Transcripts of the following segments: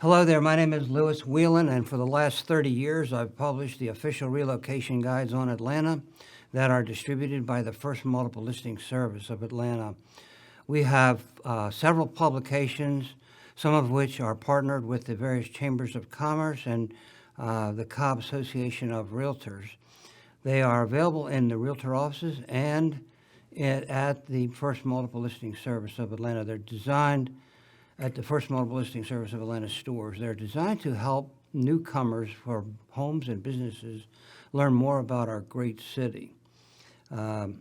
Hello there, my name is Lewis Wieland, and for the last 30 years I've published the official relocation guides on Atlanta that are distributed by the First Multiple Listing Service of Atlanta. We have several publications, some of which are partnered with the various chambers of commerce and the Cobb Association of Realtors. They are available in the realtor offices and at the First Multiple Listing Service of Atlanta. They're designed at the First Multiple Listing Service of Atlanta stores. They're designed to help newcomers for homes and businesses learn more about our great city. The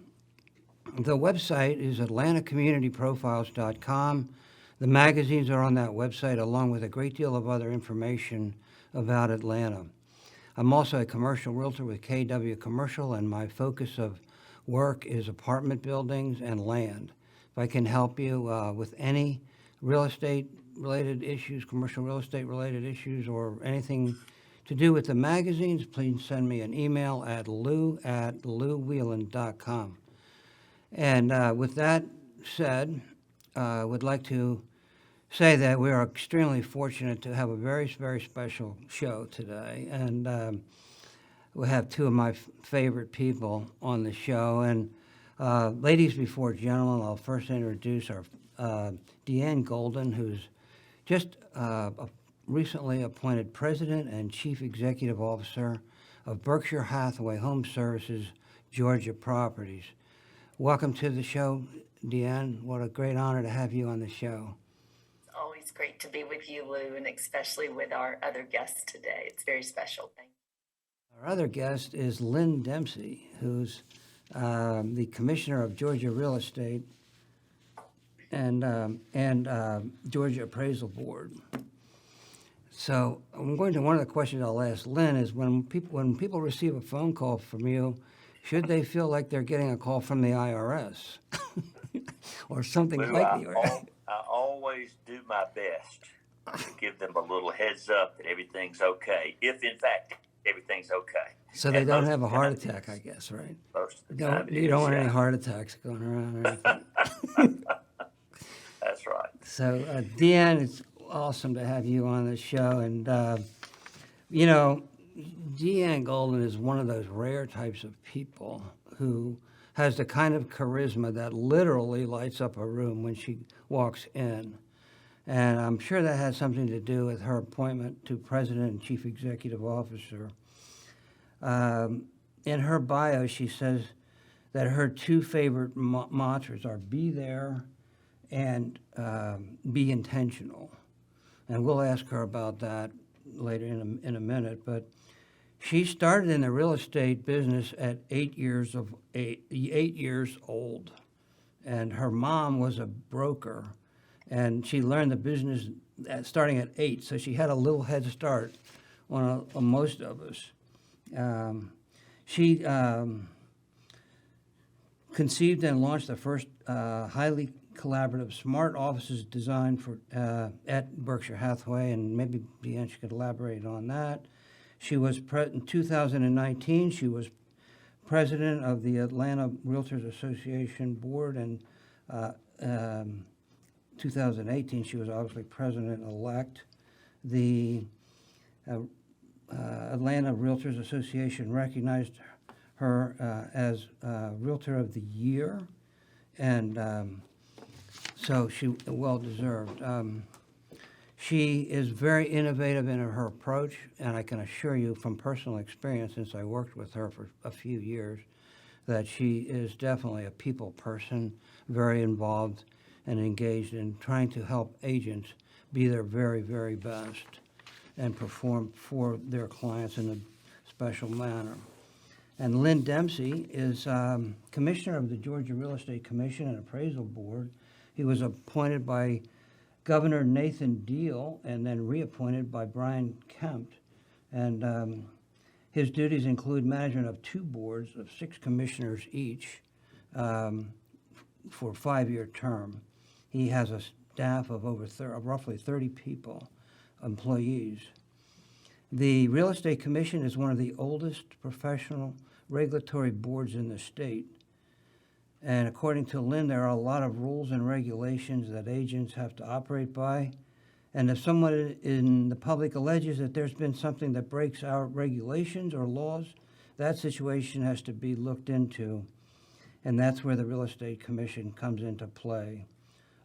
website is atlantacommunityprofiles.com. The magazines are on that website, along with a great deal of other information about Atlanta. I'm also a commercial realtor with KW Commercial, and my focus of work is apartment buildings and land. If I can help you with any real estate related issues, commercial real estate related issues, or anything to do with the magazines, please send me an email at lou@louwieland.com. And with that said, I would like to say that we are extremely fortunate to have a very, very special show today. And we have two of my favorite people on the show. And ladies before gentlemen, I'll first introduce our DeAnn Golden, who's just recently appointed President and Chief Executive Officer of Berkshire Hathaway Home Services, Georgia Properties. Welcome to the show, DeAnn. What a great honor to have you on the show. Always great to be with you, Lou, and especially with our other guests today. It's very special. Thank you. Our other guest is Lynn Dempsey, who's the Commissioner of Georgia Real Estate and Georgia Appraisal Board. So I'm going to one of the questions I'll ask Lynn is when people receive a phone call from you, should they feel like they're getting a call from the IRS or something Lou, like the IRS? I always do my best to give them a little heads up that everything's okay, if in fact everything's okay. So they don't have a heart attack, I guess, right? Most of the time You don't want any heart attacks going around or anything. That's right. So, DeAnn, it's awesome to have you on the show. And, DeAnn Golden is one of those rare types of people who has the kind of charisma that literally lights up a room when she walks in. And I'm sure that has something to do with her appointment to President and Chief Executive Officer. In her bio, she says that her two favorite mantras are be there and be intentional. And we'll ask her about that later in a minute. But she started in the real estate business at 8 years old. And her mom was a broker. And she learned the business starting at 8. So she had a little head start on most of us. She conceived and launched the first highly collaborative smart offices designed for at Berkshire Hathaway, and maybe DeAnn could elaborate on that. She was in 2019. She was president of the Atlanta Realtors Association board, and 2018 she was obviously president-elect. The Atlanta Realtors Association recognized her as Realtor of the Year, and so she well-deserved. She is very innovative in her approach, and I can assure you from personal experience, since I worked with her for a few years, that she is definitely a people person, very involved and engaged in trying to help agents be their very, very best and perform for their clients in a special manner. And Lynn Dempsey is Commissioner of the Georgia Real Estate Commission and Appraisal Board. He was appointed by Governor Nathan Deal and then reappointed by Brian Kemp. And his duties include management of 2 boards of 6 commissioners each for a 5-year term. He has a staff of roughly 30 people, employees. The Real Estate Commission is one of the oldest professional regulatory boards in the state. And according to Lynn, there are a lot of rules and regulations that agents have to operate by, And if someone in the public alleges that there's been something that breaks our regulations or laws, that situation has to be looked into, and that's where the Real Estate Commission comes into play.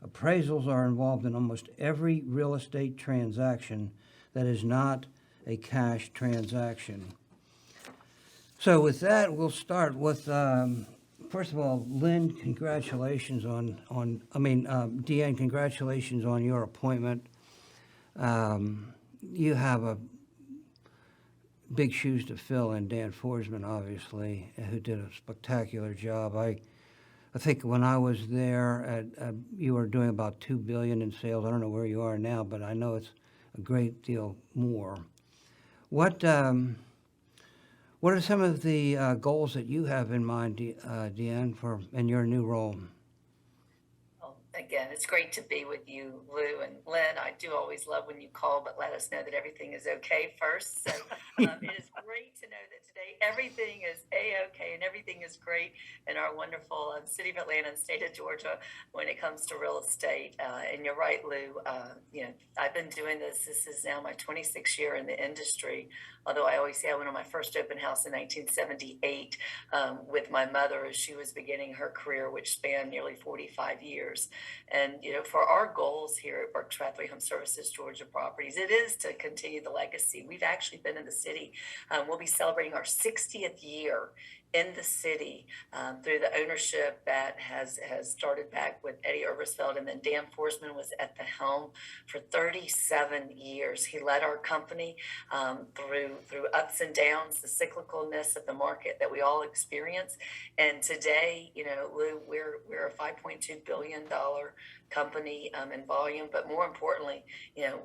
Appraisals are involved in almost every real estate transaction that is not a cash transaction. So with that, we'll start with, first of all, Lynn, congratulations DeAnn, congratulations on your appointment. You have a big shoes to fill in Dan Forsman, obviously, who did a spectacular job. I think when I was there, you were doing about $2 billion in sales. I don't know where you are now, but I know it's a great deal more. What are some of the goals that you have in mind, DeAnn, in your new role? Well, again, it's great to be with you, Lou. And Lynn, I do always love when you call, but let us know that everything is okay first. So it is great to know that today everything is A-okay and everything is great in our wonderful city of Atlanta and state of Georgia when it comes to real estate. And you're right, Lou. I've been doing this. This is now my 26th year in the industry. Although I always say I went on my first open house in 1978 with my mother as she was beginning her career, which spanned nearly 45 years. And, for our goals here at Berkshire Hathaway Home Services Georgia Properties, it is to continue the legacy. We've actually been in the city. We'll be celebrating our 60th year in the city through the ownership that has started back with Eddie Ebersfeld, and then Dan Forsman was at the helm for 37 years. He led our company through ups and downs, the cyclicalness of the market that we all experience. And today, Lou, we're a $5.2 billion company in volume, but more importantly,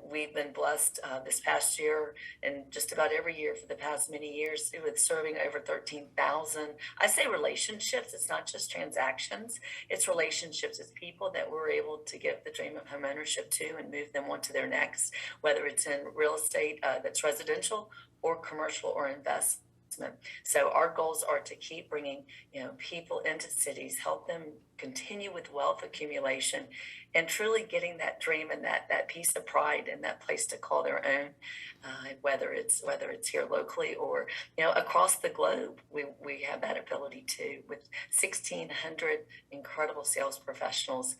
we've been blessed this past year and just about every year for the past many years with serving over 13,000. I say relationships. It's not just transactions. It's relationships. It's people that we're able to give the dream of home ownership to and move them on to their next, whether it's in real estate that's residential or commercial or investment. So our goals are to keep bringing, people into cities, help them continue with wealth accumulation, and truly getting that dream and that piece of pride and that place to call their own, whether it's here locally or across the globe. We have that ability too, with 1,600 incredible sales professionals,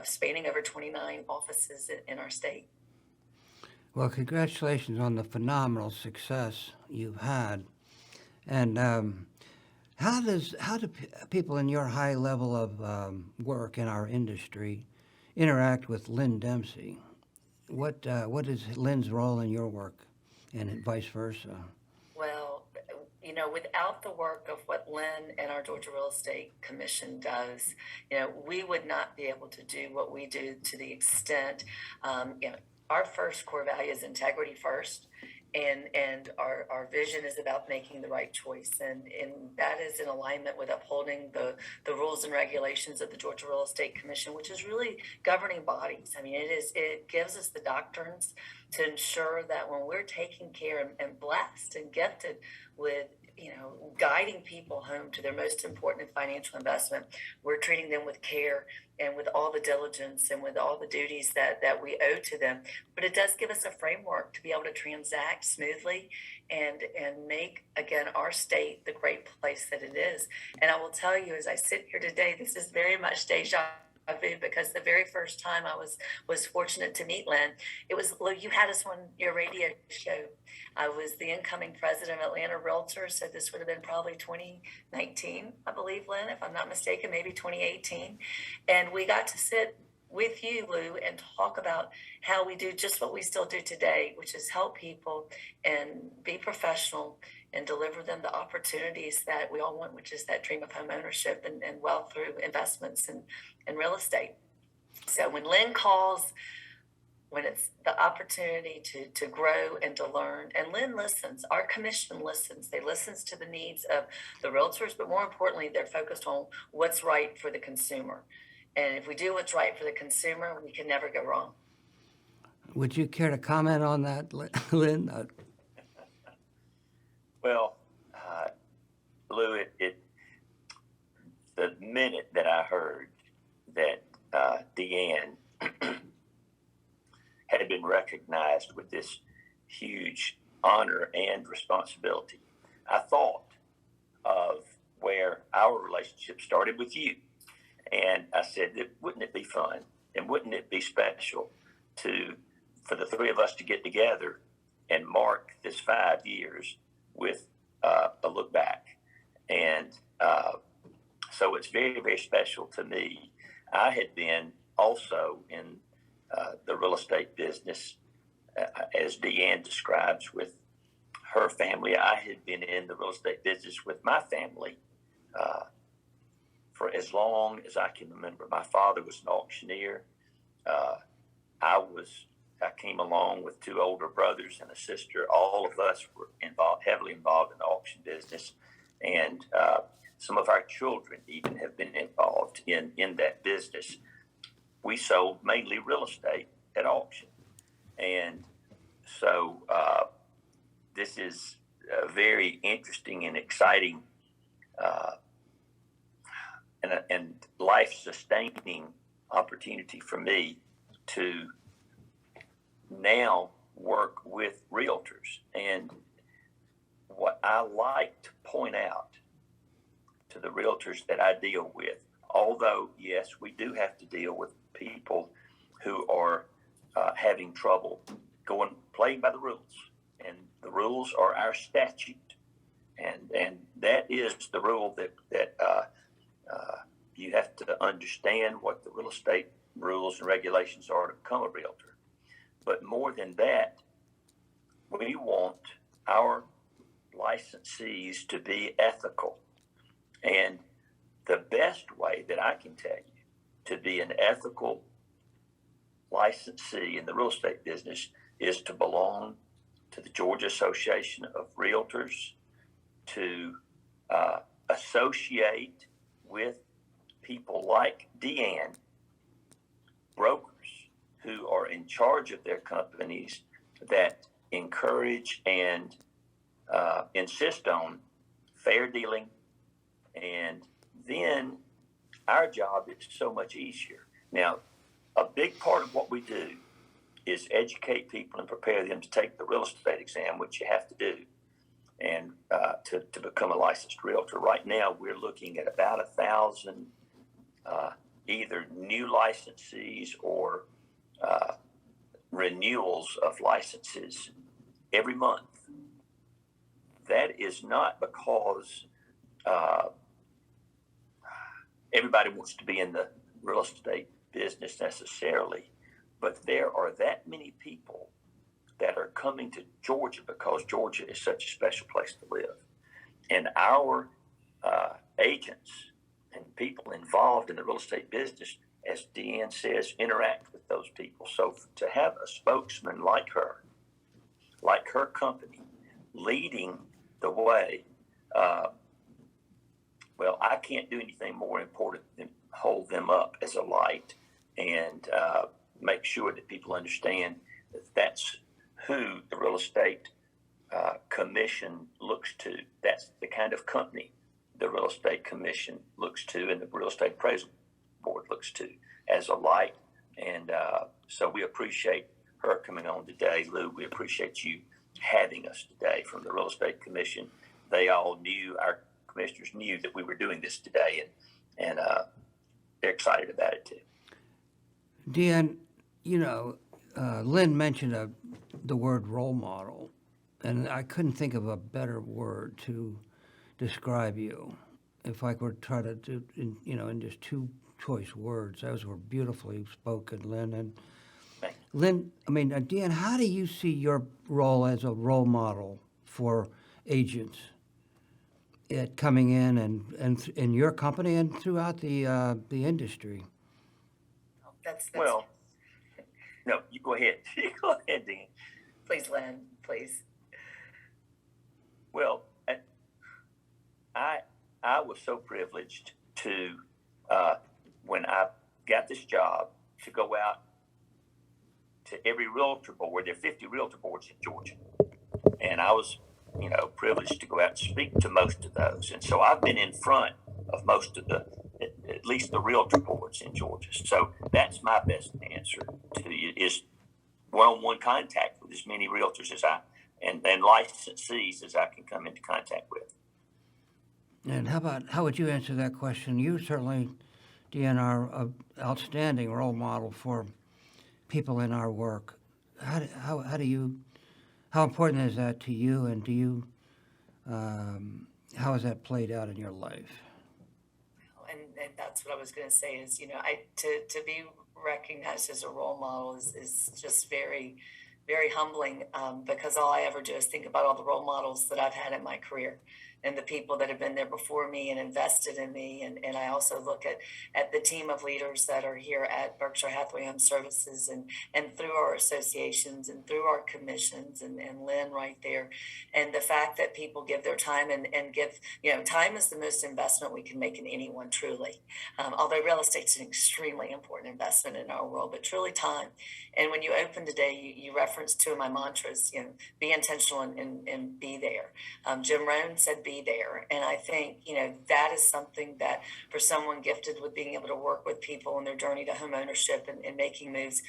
spanning over 29 offices in our state. Well, congratulations on the phenomenal success you've had. And how do people in your high level of work in our industry interact with Lynn Dempsey? What is Lynn's role in your work, and vice versa? Well, without the work of what Lynn and our Georgia Real Estate Commission does, we would not be able to do what we do to the extent, our first core value is integrity first. And our vision is about making the right choice. And that is in alignment with upholding the rules and regulations of the Georgia Real Estate Commission, which is really governing bodies. I mean, it gives us the doctrines to ensure that when we're taking care and blessed and gifted with guiding people home to their most important financial investment, we're treating them with care and with all the diligence and with all the duties that we owe to them. But it does give us a framework to be able to transact smoothly and make, again, our state the great place that it is. And I will tell you, as I sit here today, this is very much deja vu, because the very first time I was fortunate to meet Lynn, it was, Lou, you had us on your radio show. I was the incoming president of Atlanta Realtors, so this would have been probably 2019, I believe, Lynn, if I'm not mistaken, maybe 2018. And we got to sit with you, Lou, and talk about how we do just what we still do today, which is help people and be professional and deliver them the opportunities that we all want, which is that dream of home ownership and wealth through investments in real estate. So when Lynn calls, when it's the opportunity to grow and to learn, and Lynn listens, our commission listens. They listen to the needs of the realtors, but more importantly, they're focused on what's right for the consumer. And if we do what's right for the consumer, we can never go wrong. Would you care to comment on that, Lynn? Well, Lou, the minute that I heard that DeAnn had had been recognized with this huge honor and responsibility, I thought of where our relationship started with you. And I said, wouldn't it be fun and wouldn't it be special for the three of us to get together and mark this 5 years with a look back. And so it's very, very special to me. I had been also in the real estate business, as DeAnn describes, with her family. I had been in the real estate business with my family for as long as I can remember. My father was an auctioneer. I came along with two older brothers and a sister. All of us were heavily involved in the auction business, and some of our children even have been involved in that business. We sold mainly real estate at auction, and so this is a very interesting and exciting and life-sustaining opportunity for me to now work with realtors. And what I like to point out to the realtors that I deal with, although, yes, we do have to deal with people who are having trouble playing by the rules. And the rules are our statute. And that is the rule that you have to understand what the real estate rules and regulations are to become a realtor. But more than that, we want our licensees to be ethical. And the best way that I can tell you to be an ethical licensee in the real estate business is to belong to the Georgia Association of Realtors, to associate with people like DeAnn, brokers who are in charge of their companies that encourage and insist on fair dealing. And then our job is so much easier. Now, a big part of what we do is educate people and prepare them to take the real estate exam, which you have to do, and to become a licensed realtor. Right now, we're looking at about 1,000 either new licensees or renewals of licenses every month. That is not because everybody wants to be in the real estate business necessarily, but there are that many people that are coming to Georgia because Georgia is such a special place to live. And our agents and people involved in the real estate business, as DeAnn says, interact with those people. So to have a spokesman like her company, leading the way, well, I can't do anything more important than hold them up as a light and make sure that people understand that that's who the real estate commission looks to. That's the kind of company the real estate commission looks to and the real estate appraisal board looks to as a light. And so we appreciate her coming on today. Lou, we appreciate you having us today from the real estate commission. They all knew, our commissioners knew that we were doing this today, and they're excited about it too. DeAnn, Lynn mentioned the word role model, and I couldn't think of a better word to describe you. If I could try to do, in just two choice words, those were beautifully spoken, Lynn. And Lynn, DeAnn, how do you see your role as a role model for agents coming in and in your company and throughout the industry? That's well, no, you go ahead. You go ahead, DeAnn. Please, Lynn, please. Well, I was so privileged to, when I got this job, to go out to every realtor board. There are 50 realtor boards in Georgia. And I was, privileged to go out and speak to most of those. And so I've been in front of most of at least the realtor boards in Georgia. So that's my best answer to you, is one-on-one contact with as many realtors as and licensees as I can come into contact with. And how would you answer that question? You certainly, DeAnn, are an outstanding role model for people in our work. How important is that to you, and how has that played out in your life? And that's what I was going to say is, to be recognized as a role model is just very, very humbling, because all I ever do is think about all the role models that I've had in my career and the people that have been there before me and invested in me. And I also look at the team of leaders that are here at Berkshire Hathaway Home Services and through our associations and through our commissions and Lynn right there. And the fact that people give their time and give, time is the most investment we can make in anyone, truly. Although real estate's an extremely important investment in our world, but truly time. And when you open today, you referenced two of my mantras, be intentional and be there. Jim Rohn said, be there. And I think, that is something that for someone gifted with being able to work with people in their journey to home ownership and making moves,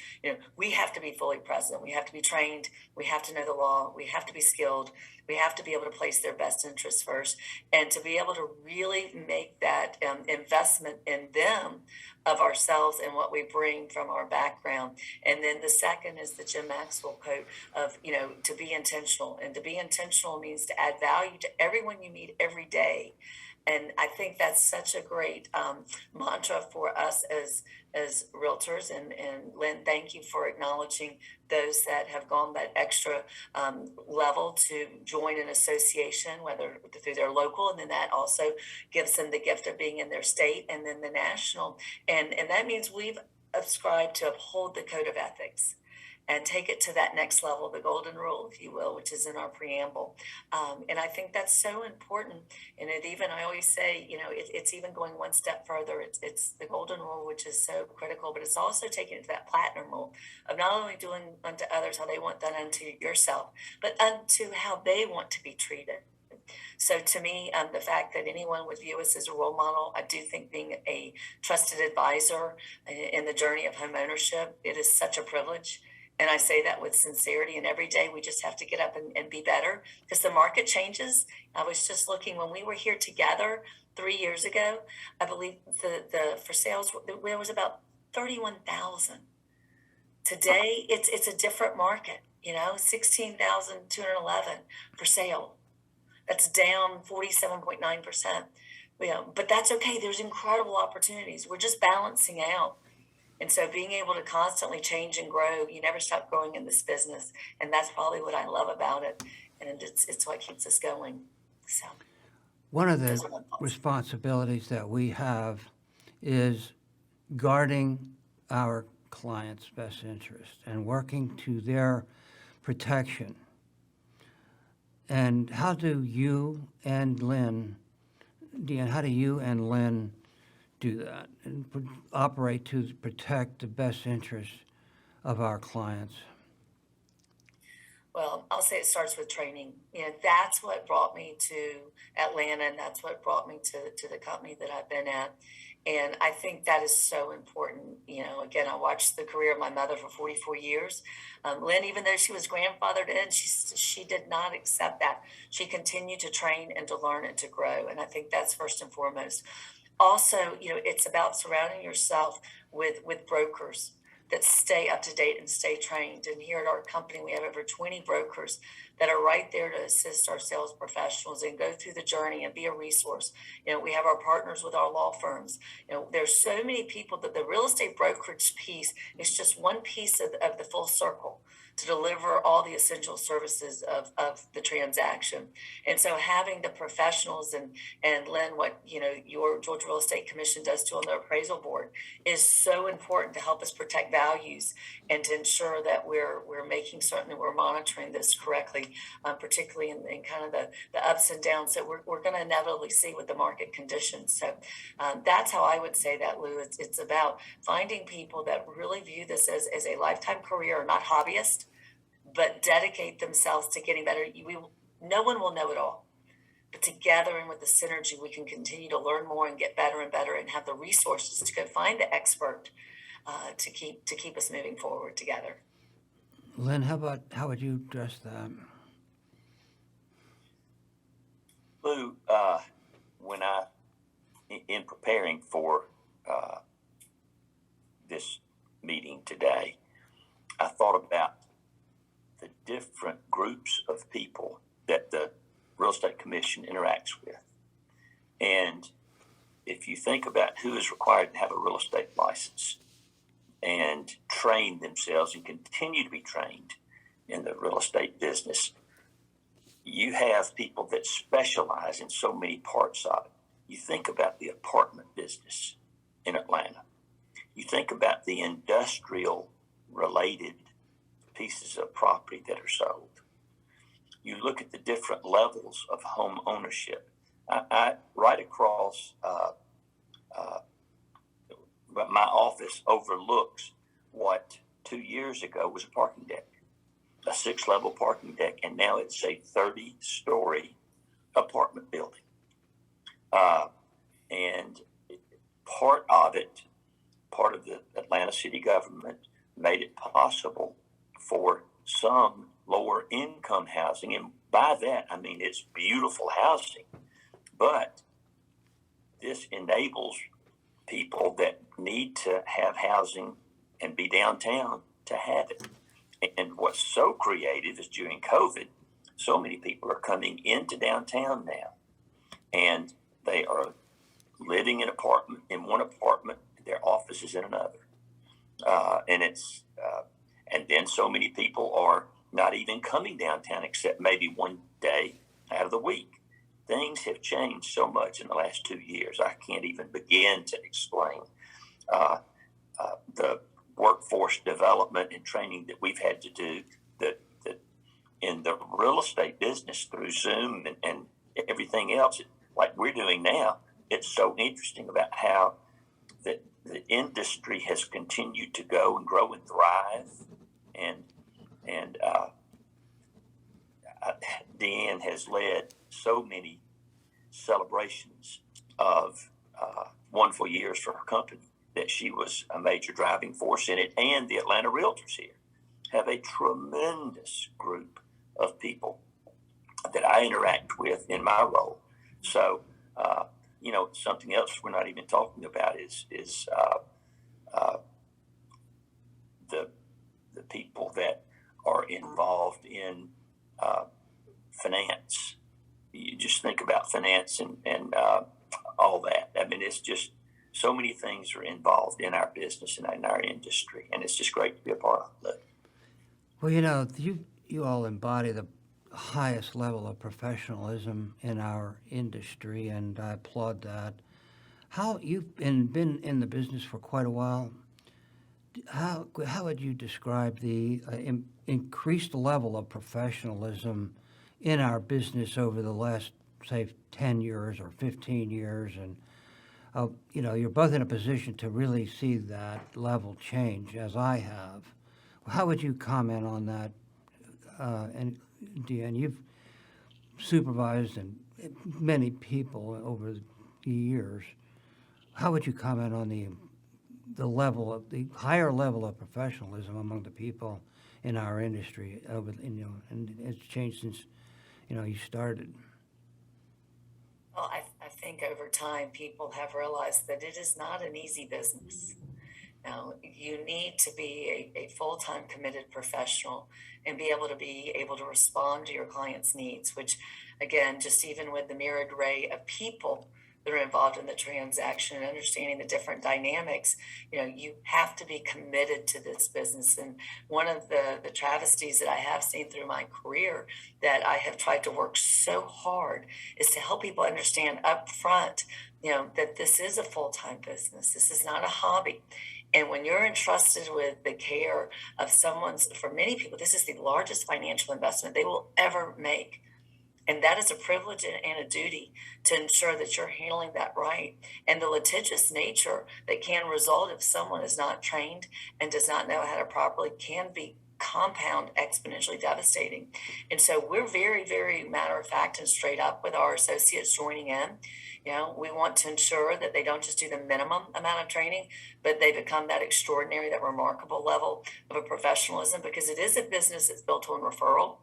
we have to be fully present. We have to be trained. We have to know the law. We have to be skilled. We have to be able to place their best interests first, and to be able to really make that investment in them of ourselves and what we bring from our background. And then the second is the Jim Maxwell quote of, to be intentional. And to be intentional means to add value to everyone you meet every day. And I think that's such a great mantra for us as realtors. And Lynn, thank you for acknowledging those that have gone that extra level to join an association, whether through their local, and then that also gives them the gift of being in their state, and then the national. And that means we've ascribed to uphold the code of ethics and take it to that next level, the golden rule, if you will, which is in our preamble. And I think that's so important. And I always say, it's even going one step further. It's the golden rule, which is so critical, but it's also taking it to that platinum rule of not only doing unto others how they want done unto yourself, but unto how they want to be treated. So to me, the fact that anyone would view us as a role model, I do think being a trusted advisor in the journey of home ownership, it is such a privilege. And I say that with sincerity, and every day we just have to get up and be better because the market changes. I was just looking when we were here together 3 years ago, I believe the for sales, there was about 31,000. Today, it's a different market, 16,211 for sale. That's down 47.9%. But that's okay. There's incredible opportunities. We're just balancing out. And so being able to constantly change and grow, you never stop growing in this business. And that's probably what I love about it. And it's what keeps us going. So one of the responsibilities that we have is guarding our clients' best interest and working to their protection. And how do you and Lynn, DeAnn, do that and operate to protect the best interests of our clients? Well, I'll say it starts with training. That's what brought me to Atlanta, and that's what brought me to the company that I've been at. And I think that is so important. Again, I watched the career of my mother for 44 years. Lynn, even though she was grandfathered in, she did not accept that. She continued to train and to learn and to grow. And I think that's first and foremost. Also, it's about surrounding yourself with brokers that stay up to date and stay trained. And here at our company, we have over 20 brokers that are right there to assist our sales professionals and go through the journey and be a resource. We have our partners with our law firms. There's so many people that the real estate brokerage piece is just one piece of the full circle to deliver all the essential services of the transaction. And so having the professionals and Lynn, what your Georgia Real Estate Commission does too on the appraisal board is so important to help us protect values and to ensure that we're making certain that we're monitoring this correctly, particularly in kind of the ups and downs that we're going to inevitably see with the market conditions. So that's how I would say that, Lou. It's about finding people that really view this as a lifetime career, not hobbyists, but dedicate themselves to getting better. No one will know it all, but together and with the synergy, we can continue to learn more and get better and better and have the resources to go find the expert to keep us moving forward together. Lynn, how would you address that? Lou, when in preparing for this meeting today, I thought about the different groups of people that the Real Estate Commission interacts with. And if you think about who is required to have a real estate license and train themselves and continue to be trained in the real estate business, you have people that specialize in so many parts of it. You think about the apartment business in Atlanta. You think about the industrial related pieces of property that are sold. You look at the different levels of home ownership. I right across my office overlooks what 2 years ago was a parking deck, a 6-level parking deck, and now it's a 30-story apartment building. And part of the Atlanta city government made it possible for some lower income housing. And by that, I mean, it's beautiful housing, but this enables people that need to have housing and be downtown to have it. And what's so creative is during COVID, so many people are coming into downtown now, and they are living in one apartment, their office is in another. And then so many people are not even coming downtown except maybe one day out of the week. Things have changed so much in the last 2 years. I can't even begin to explain the workforce development and training that we've had to do that in the real estate business through Zoom and everything else, like we're doing now. It's so interesting about how the industry has continued to go and grow and thrive. And DeAnn has led so many celebrations of wonderful years for her company that she was a major driving force in it. And the Atlanta Realtors here have a tremendous group of people that I interact with in my role. So, something else we're not even talking about is the people that are involved in finance. You just think about finance and all that. I mean, it's just so many things are involved in our business and in our industry, and it's just great to be a part of it. Well, you all embody the highest level of professionalism in our industry, and I applaud that. How you've been in the business for quite a while. How would you describe the increased level of professionalism in our business over the last, say, 10 years or 15 years? And, you're both in a position to really see that level change, as I have. How would you comment on that? And DeAnn, you've supervised many people over the years. How would you comment on the higher level of professionalism among the people in our industry and it's changed since you started? Well, I think over time people have realized that it is not an easy business. Now, you need to be a full-time committed professional and be able to respond to your clients' needs, which, again, just even with the myriad array of people that are involved in the transaction and understanding the different dynamics, you have to be committed to this business. And one of the travesties that I have seen through my career that I have tried to work so hard is to help people understand up front, that this is a full-time business. This is not a hobby. And when you're entrusted with the care of for many people, this is the largest financial investment they will ever make. And that is a privilege and a duty to ensure that you're handling that right. And the litigious nature that can result if someone is not trained and does not know how to properly can be compound exponentially devastating. And so we're very, very matter of fact and straight up with our associates joining in. You know, we want to ensure that they don't just do the minimum amount of training, but they become that extraordinary, that remarkable level of a professionalism, because it is a business that's built on referral.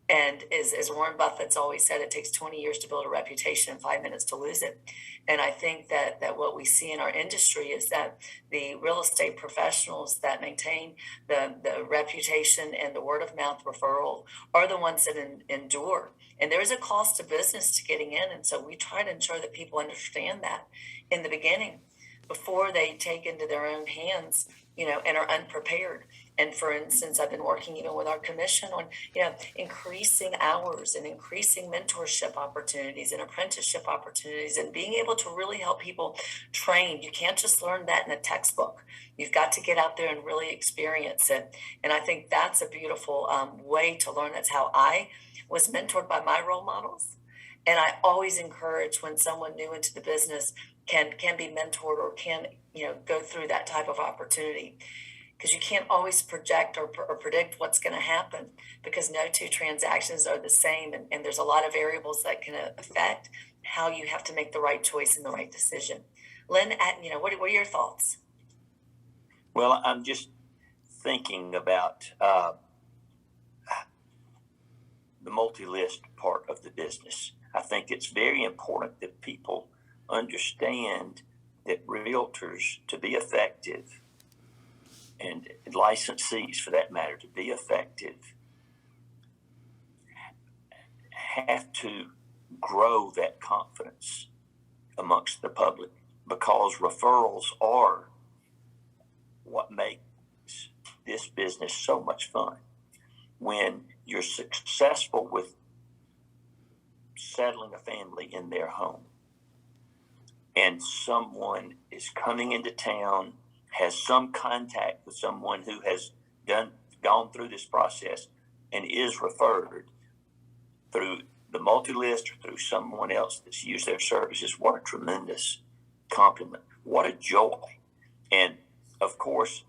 And as Warren Buffett's always said, it takes 20 years to build a reputation and 5 minutes to lose it. And I think that what we see in our industry is that the real estate professionals that maintain the reputation and the word of mouth referral are the ones that endure. And there is a cost to business to getting in. And so we try to ensure that people understand that in the beginning before they take into their own hands, you know, and are unprepared. And for instance, I've been working even with our commission on, you know, increasing hours and increasing mentorship opportunities and apprenticeship opportunities and being able to really help people train. You can't just learn that in a textbook. You've got to get out there and really experience it. And I think that's a beautiful way to learn. That's how I was mentored by my role models. And I always encourage when someone new into the business can be mentored or can, you know, go through that type of opportunity. Because you can't always project or predict what's going to happen, because no two transactions are the same. And there's a lot of variables that can affect how you have to make the right choice and the right decision. Lynn, you know, what are your thoughts? Well, I'm just thinking about the multi-list part of the business. I think it's very important that people understand that realtors, to be effective, and licensees for that matter, to be effective, have to grow that confidence amongst the public, because referrals are what makes this business so much fun. When you're successful with settling a family in their home, and someone is coming into town, has some contact with someone who has gone through this process and is referred through the multi-list or through someone else that's used their services, what a tremendous compliment. What a joy. And of course,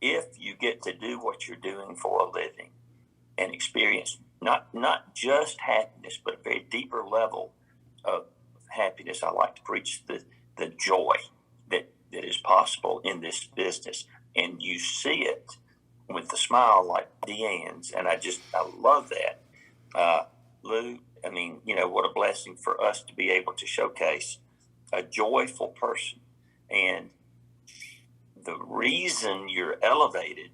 if you get to do what you're doing for a living and experience not just happiness, but a very deeper level of happiness, I like to preach the joy that is possible in this business. And you see it with a smile like DeAnn's. And I love that. Lou, I mean, you know, what a blessing for us to be able to showcase a joyful person. And the reason you're elevated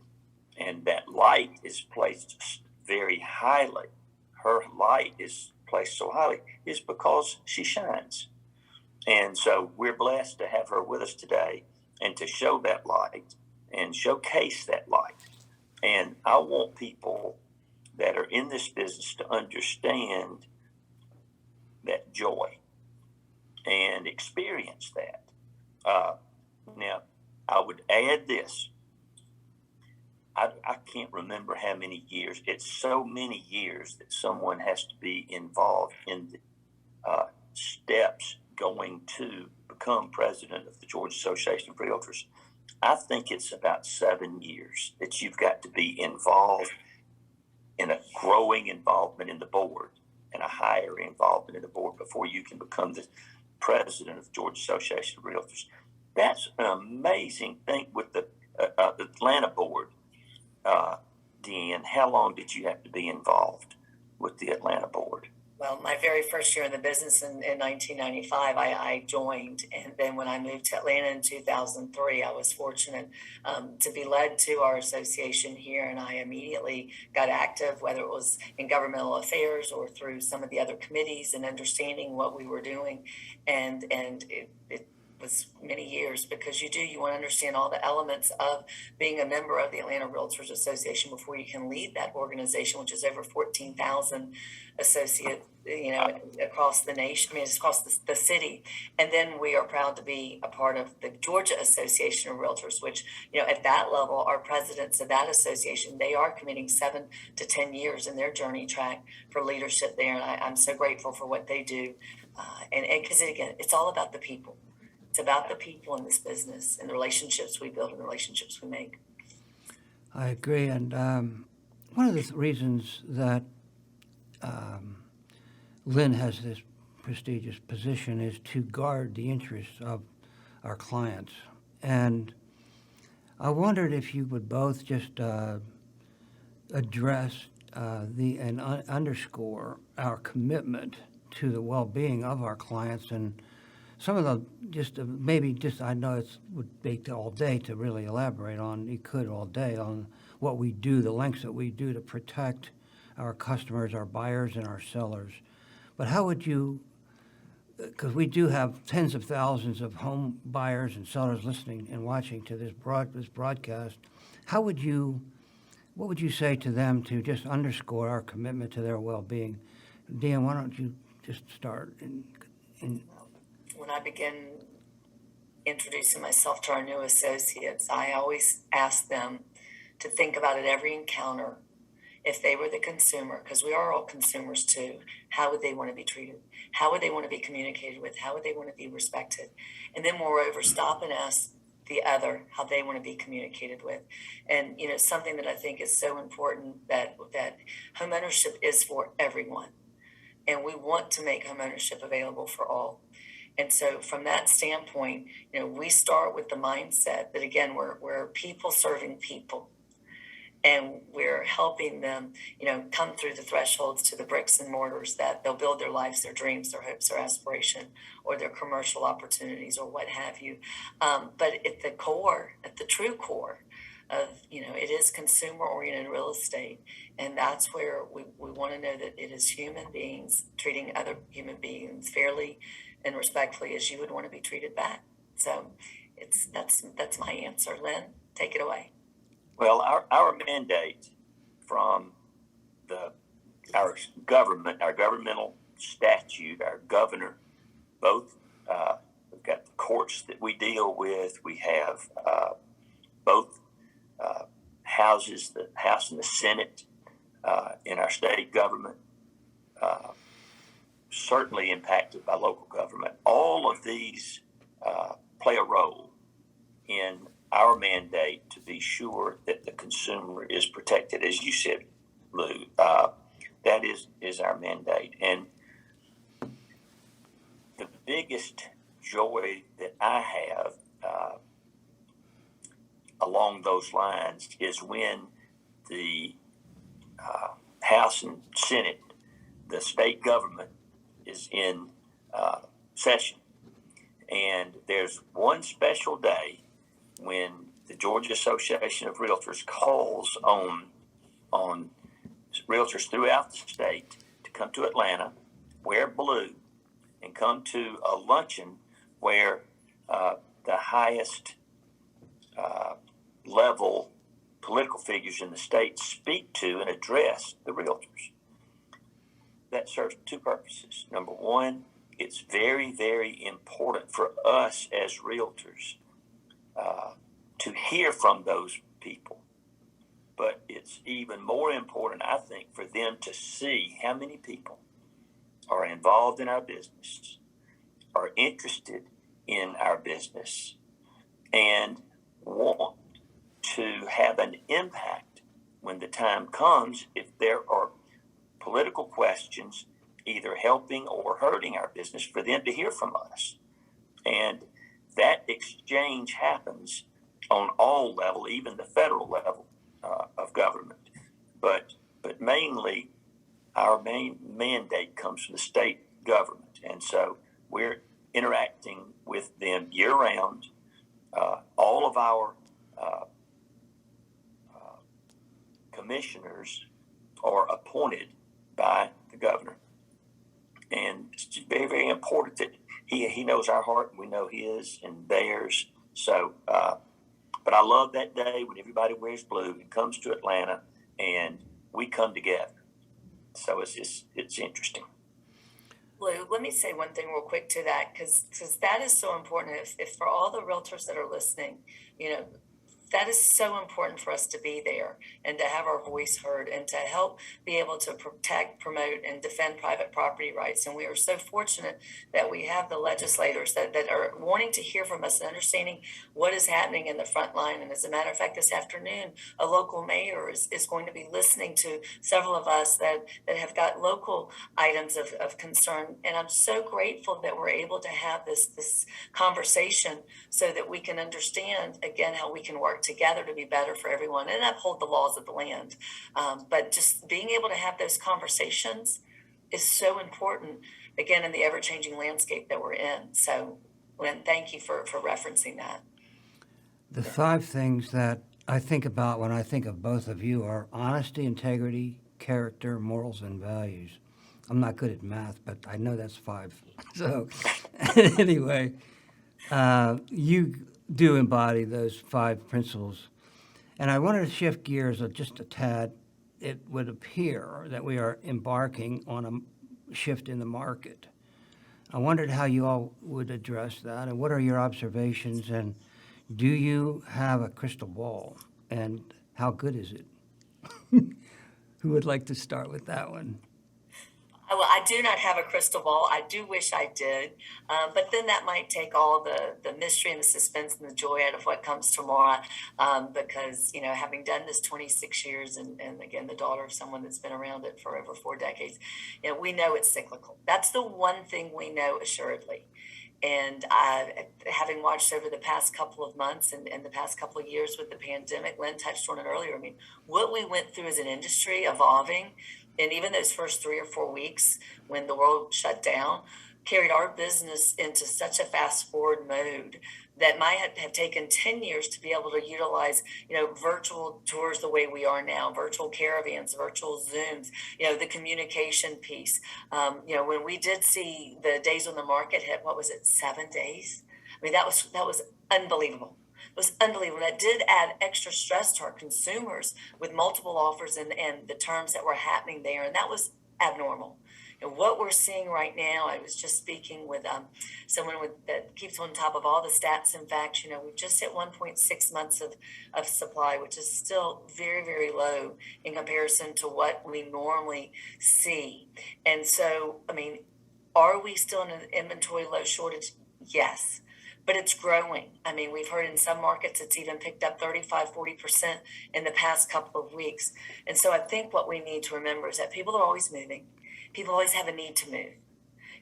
and that light is placed very highly, her light is placed so highly, is because she shines. And so we're blessed to have her with us today and to show that light and showcase that light. And I want people that are in this business to understand that joy and experience that. Now, I would add this. I can't remember how many years. It's so many years that someone has to be involved in the steps going to become president of the Georgia Association of Realtors. I think it's about 7 years that you've got to be involved in a growing involvement in the board and a higher involvement in the board before you can become the president of the Georgia Association of Realtors. That's an amazing thing with the Atlanta board. DeAnn, how long did you have to be involved with the Atlanta board? Well, my very first year in the business in 1995, I joined. And then when I moved to Atlanta in 2003, I was fortunate to be led to our association here. And I immediately got active, whether it was in governmental affairs or through some of the other committees and understanding what we were doing. And it was many years, because you want to understand all the elements of being a member of the Atlanta Realtors Association before you can lead that organization, which is over 14,000 associates, you know, across the nation. I mean, it's across the city. And then we are proud to be a part of the Georgia Association of Realtors, which, you know, at that level, our presidents of that association, they are committing 7 to 10 years in their journey track for leadership there. And I'm so grateful for what they do. And because, again, it's all about the people. It's about the people in this business and the relationships we build and the relationships we make. I agree. And one of the reasons that Lynn has this prestigious position is to guard the interests of our clients. And I wondered if you would both just address and underscore our commitment to the well-being of our clients, and some of the I know it would take all day to really elaborate on. You could all day on what we do, the lengths that we do to protect our customers, our buyers, and our sellers. But how would you? Because we do have tens of thousands of home buyers and sellers listening and watching to this broadcast. What would you say to them to just underscore our commitment to their well-being? DeAnn, why don't you just start? When I begin introducing myself to our new associates, I always ask them to think about at every encounter, if they were the consumer, because we are all consumers too, how would they want to be treated? How would they want to be communicated with? How would they want to be respected? And then moreover, stop and ask the other how they want to be communicated with. And, something that I think is so important, that homeownership is for everyone. And we want to make homeownership available for all. And so from that standpoint, we start with the mindset that, again, we're people serving people. And we're helping them, come through the thresholds to the bricks and mortars that they'll build their lives, their dreams, their hopes, their aspiration, or their commercial opportunities, or what have you. But at the true core of, it is consumer-oriented real estate. And that's where we want to know that it is human beings treating other human beings fairly and respectfully as you would want to be treated back. So that's my answer. Lynn, take it away. Well, our mandate from our government, our governmental statute, our governor, both we've got the courts that we deal with. We have both houses, the House and the Senate in our state government, certainly impacted by local government. All of these play a role in our mandate to be sure that the consumer is protected, as you said, Lou. That is our mandate. And the biggest joy that I have along those lines is when the House and Senate, the state government, is in session. And there's one special day when the Georgia Association of Realtors calls on realtors throughout the state to come to Atlanta, wear blue, and come to a luncheon where the highest level political figures in the state speak to and address the realtors. That serves two purposes. Number one, it's very, very important for us as realtors to hear from those people. But it's even more important, I think, for them to see how many people are involved in our business, are interested in our business, and want to have an impact when the time comes if there are political questions either helping or hurting our business, for them to hear from us. And that exchange happens on all level, even the federal level of government. But mainly our main mandate comes from the state government. And so we're interacting with them year round. All of our commissioners are appointed by the governor. And it's very, very important that he knows our heart and we know his and theirs. So, but I love that day when everybody wears blue and comes to Atlanta and we come together. So it's interesting. Lou, let me say one thing real quick to that, because that is so important. If for all the realtors that are listening, that is so important for us to be there and to have our voice heard and to help be able to protect, promote, and defend private property rights. And we are so fortunate that we have the legislators that are wanting to hear from us and understanding what is happening in the front line. And as a matter of fact, this afternoon, a local mayor is going to be listening to several of us that have got local items of concern. And I'm so grateful that we're able to have this conversation so that we can understand, again, how we can work together to be better for everyone and uphold the laws of the land. But just being able to have those conversations is so important, again, in the ever-changing landscape that we're in. So, Lynn, thank you for referencing that. The 5 things that I think about when I think of both of you are honesty, integrity, character, morals, and values. I'm not good at math, but I know that's 5. So anyway, you do embody those 5 principles. And I wanted to shift gears just a tad. It would appear that we are embarking on a shift in the market. I wondered how you all would address that, and what are your observations, and do you have a crystal ball, and how good is it? Who would like to start with that one? Well, I do not have a crystal ball. I do wish I did. But then that might take all the mystery and the suspense and the joy out of what comes tomorrow. Because, having done this 26 years and again, the daughter of someone that's been around it for over 4 decades, we know it's cyclical. That's the one thing we know assuredly. And having watched over the past couple of months and the past couple of years with the pandemic, Lynn touched on it earlier. I mean, what we went through as an industry evolving, and even those first 3 or 4 weeks when the world shut down, carried our business into such a fast forward mode that might have taken 10 years to be able to utilize, virtual tours the way we are now, virtual caravans, virtual Zooms, the communication piece. When we did see the days on the market hit, what was it, 7 days? I mean, that was unbelievable. It was unbelievable. That did add extra stress to our consumers with multiple offers and the terms that were happening there. And that was abnormal. And what we're seeing right now, I was just speaking with someone that keeps on top of all the stats. In fact, we've just hit 1.6 months of supply, which is still very, very low in comparison to what we normally see. And so, I mean, are we still in an inventory low shortage? Yes. But it's growing. I mean, we've heard in some markets it's even picked up 40% in the past couple of weeks. And so I think what we need to remember is that people are always moving. People always have a need to move.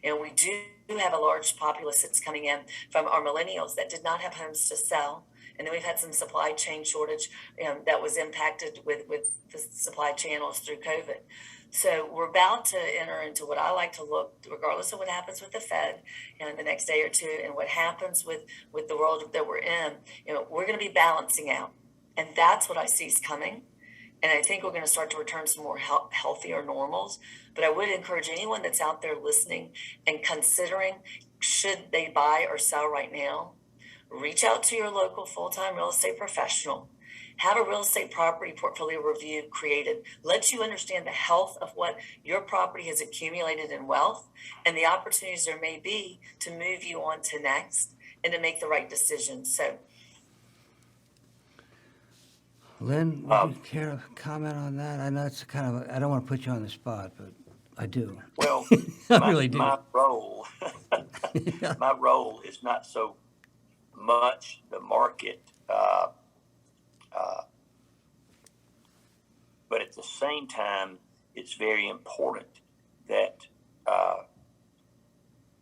We do have a large populace that's coming in from our millennials that did not have homes to sell. And then we've had some supply chain shortage that was impacted with the supply channels through COVID. So we're about to enter into what I like to look, regardless of what happens with the Fed in the next day or two, and what happens with the world that we're in, we're going to be balancing out. And that's what I see is coming. And I think we're going to start to return some more healthier normals. But I would encourage anyone that's out there listening and considering, should they buy or sell right now, reach out to your local full-time real estate professional. Have a real estate property portfolio review created. Let you understand the health of what your property has accumulated in wealth and the opportunities there may be to move you on to next and to make the right decisions. So, Lynn, would you care to comment on that? I know it's I don't want to put you on the spot, but I do. Well, I really do. My role is not so much the market, but at the same time, it's very important that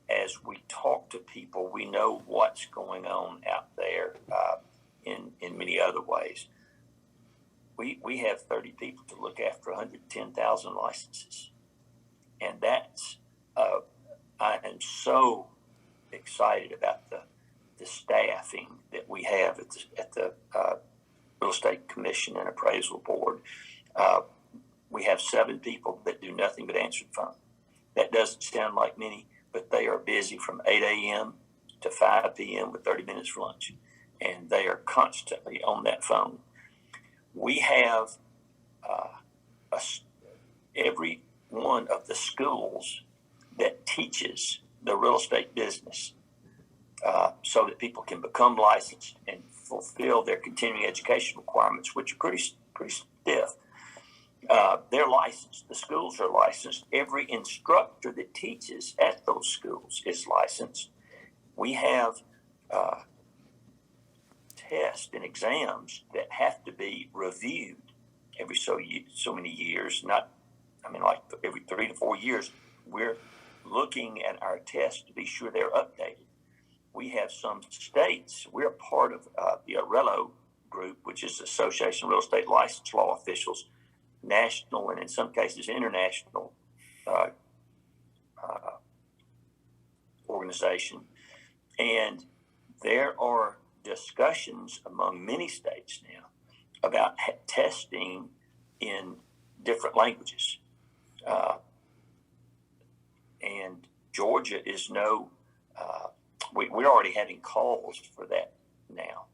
as we talk to people, we know what's going on out there in many other ways. We have 30 people to look after 110,000 licenses. And that's, I am so excited about the staffing that we have at the Real Estate Commission and Appraisal Board. We have 7 people that do nothing but answer the phone. That doesn't sound like many, but they are busy from 8 a.m. to 5 p.m. with 30 minutes for lunch. And they are constantly on that phone. We have every one of the schools that teaches the real estate business so that people can become licensed and fulfill their continuing education requirements, which are pretty stiff. They're licensed. The schools are licensed. Every instructor that teaches at those schools is licensed. We have tests and exams that have to be reviewed every so many years. Like every 3 to 4 years, we're looking at our tests to be sure they're updated. We have some states. We're a part of the ARELO group, which is the Association of Real Estate Licensed Law Officials, national and in some cases international organization. And there are discussions among many states now about testing in different languages. And Georgia is we're already having calls for that now.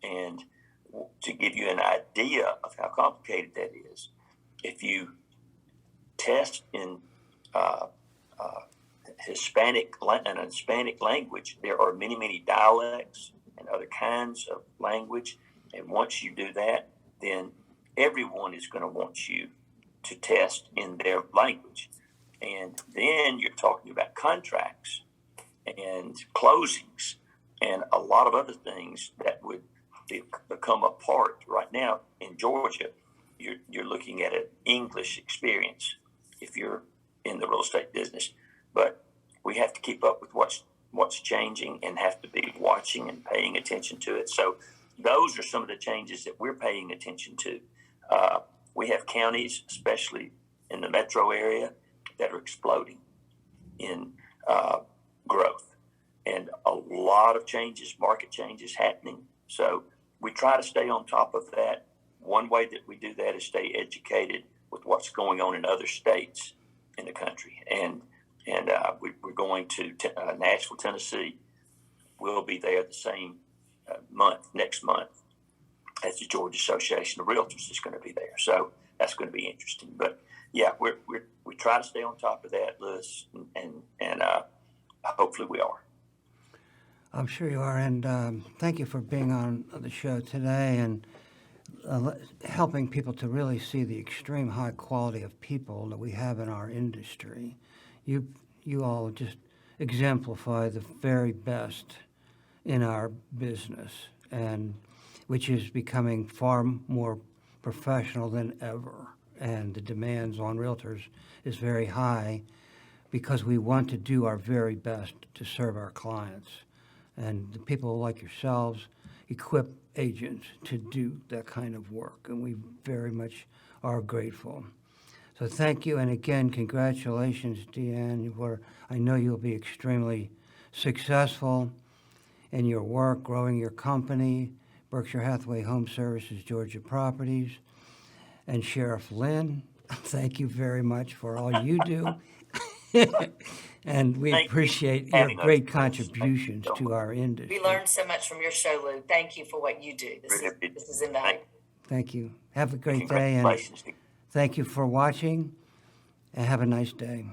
And to give you an idea of how complicated that is, if you test in Hispanic language, there are many dialects and other kinds of language. And once you do that, then everyone is going to want you to test in their language. And then you're talking about contracts and closings and a lot of other things that would become a part. Right now in Georgia, you're looking at an English experience if you're in the real estate business. But we have to keep up with what's changing and have to be watching and paying attention to it. So those are some of the changes that we're paying attention to. We have counties, especially in the metro area, that are exploding in growth, and a lot of changes, market changes happening. So we try to stay on top of that. One way that we do that is stay educated with what's going on in other states in the country. And we're going to Nashville, Tennessee. We'll be there the same next month, as the Georgia Association of Realtors is going to be there. So that's going to be interesting. But yeah, we try to stay on top of that, Lewis, and hopefully we are. I'm sure you are, and thank you for being on the show today and helping people to really see the extreme high quality of people that we have in our industry. You all just exemplify the very best in our business, and which is becoming far more professional than ever. And the demands on realtors is very high because we want to do our very best to serve our clients. And the people like yourselves equip agents to do that kind of work, and we very much are grateful. So thank you, and again, congratulations, DeAnn. I know you'll be extremely successful in your work, growing your company, Berkshire Hathaway Home Services, Georgia Properties. And Sheriff Lynn, thank you very much for all you do. And we appreciate your great contributions to our industry. We learned so much from your show, Lou. Thank you for what you do. This is invaluable. Thank you. Have a great day, and thank you for watching, and have a nice day.